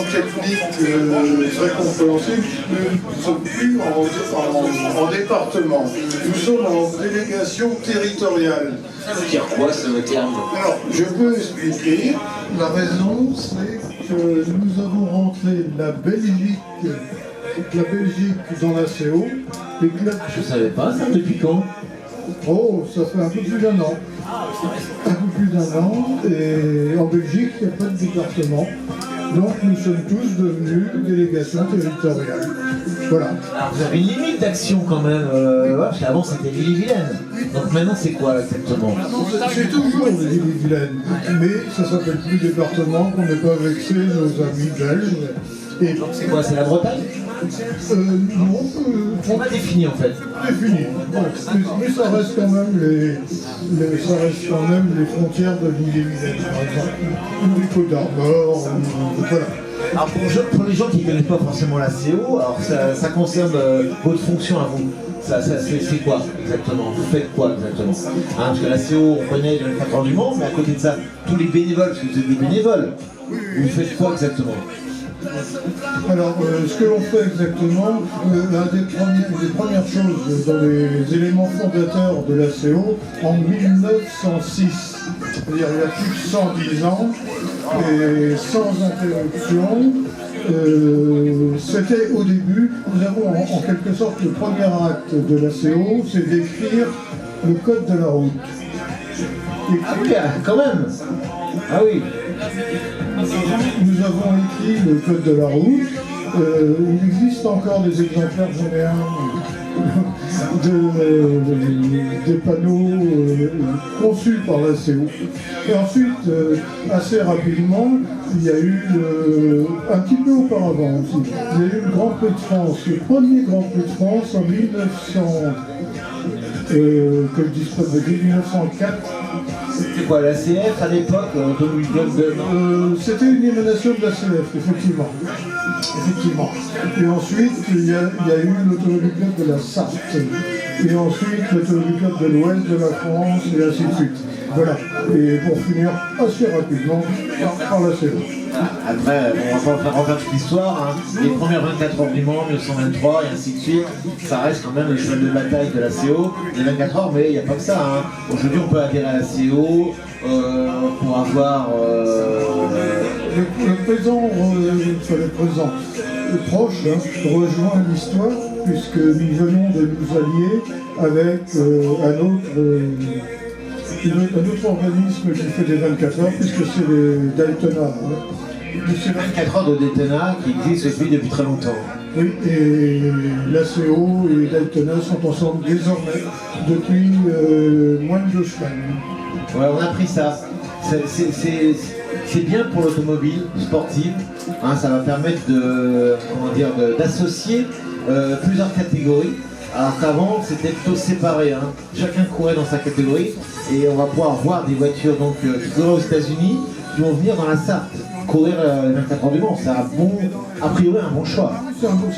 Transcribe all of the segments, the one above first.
en technique très compréhensible, nous ne sommes plus en département. Nous sommes en délégation territoriale. Ça veut dire quoi ce terme? Alors, je peux expliquer. La raison, c'est que nous avons rentré la Belgique dans la CO. Et que la... Je savais pas ça, depuis quand? Oh, ça fait un peu plus d'un an. Un peu plus d'un an. Et en Belgique, il n'y a pas de département. Donc nous sommes tous devenus délégation territoriale. Voilà. Alors vous avez une limite d'action quand même, ouais, parce qu'avant c'était l'Ille-et-Vilaine. Donc maintenant c'est quoi exactement? C'est toujours les Ille-et-Vilaine, mais ça s'appelle plus département pour ne pas vexer nos amis belges. Et donc c'est quoi? C'est la Bretagne? Non, on va définir en fait. Défini. Bon, mais ça reste quand même les frontières de l'Ille-et-Vilaine, par exemple, ou les Côtes d'Armor, voilà. Alors pour les gens qui ne connaissent pas forcément la CO, alors ça concerne votre fonction à vous. C'est quoi exactement? Vous faites quoi exactement? Parce que la CO, on connaît les 24 heures du Mans, mais à côté de ça, tous les bénévoles, parce que vous êtes des bénévoles, vous faites quoi exactement? Alors, ce que l'on fait exactement, l'une des premières choses dans les éléments fondateurs de la CO, en 1906, c'est-à-dire il y a plus de 110 ans, et sans interruption, c'était au début, nous avons en quelque sorte le premier acte de la CO, c'est d'écrire le code de la route. Ah oui, quand même. Ah oui. Nous avons écrit le code de la route. Il existe encore des exemplaires, j'en ai un, des panneaux conçus par la CO. Et ensuite, assez rapidement, il y a eu, un petit peu auparavant aussi, il y a eu le Grand Prix de France, le premier Grand Prix de France en 1904. C'était quoi, la CF à l'époque, Automobile Club de... C'était une émanation de la CF, effectivement. Et ensuite, il y a eu l'Automobile Club de la Sarthe. Et ensuite, l'Automobile Club de l'Ouest de la France, et ainsi de suite. Voilà. Et pour finir assez rapidement par la CF. Après, on va pas refaire toute l'histoire. Les premières 24 heures du Mans, 1923 et ainsi de suite, ça reste quand même le cheval de bataille de la CO. Les 24 heures, mais il n'y a pas que ça. Aujourd'hui, on peut adhérer à la CO pour avoir... Le proche rejoint l'histoire, puisque nous venons de nous allier avec un autre organisme qui fait des 24 heures, puisque c'est les Daytona. C'est 24 heures de Daytona qui existe depuis très longtemps. Oui, et la CO et Daytona sont ensemble désormais depuis moins de 2 semaines. Ouais, on a pris ça. C'est bien pour l'automobile sportive. Ça va permettre d'associer plusieurs catégories. Alors qu'avant, c'était plutôt séparé. Chacun courait dans sa catégorie. Et on va pouvoir voir des voitures qui courent aux États-Unis qui vont venir dans la Sarthe courir les 24 heures du Mans. C'est a priori un bon choix. C'est un bon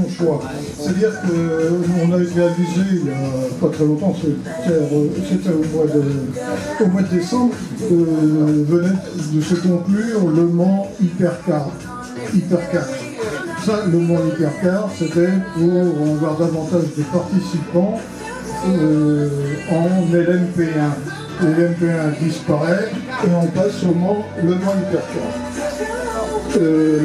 choix. C'est-à-dire qu'on a été avisé il n'y a pas très longtemps, c'était au mois de décembre, venait de se conclure le Mans Hypercar. Ça, le Mans Hypercar, c'était pour avoir davantage de participants en LMP1. LMP1 disparaît et on passe au Mans, le Mans Hypercar.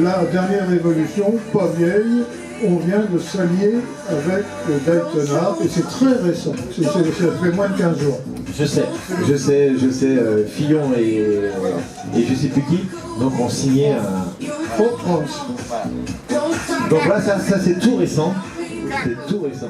La dernière évolution, pas vieille, on vient de s'allier avec Daytona et c'est très récent, ça fait moins de 15 jours. Je sais, Fillon et je sais plus qui, donc on signait un... Fort France. Donc là, ça c'est tout récent. C'est tout récent.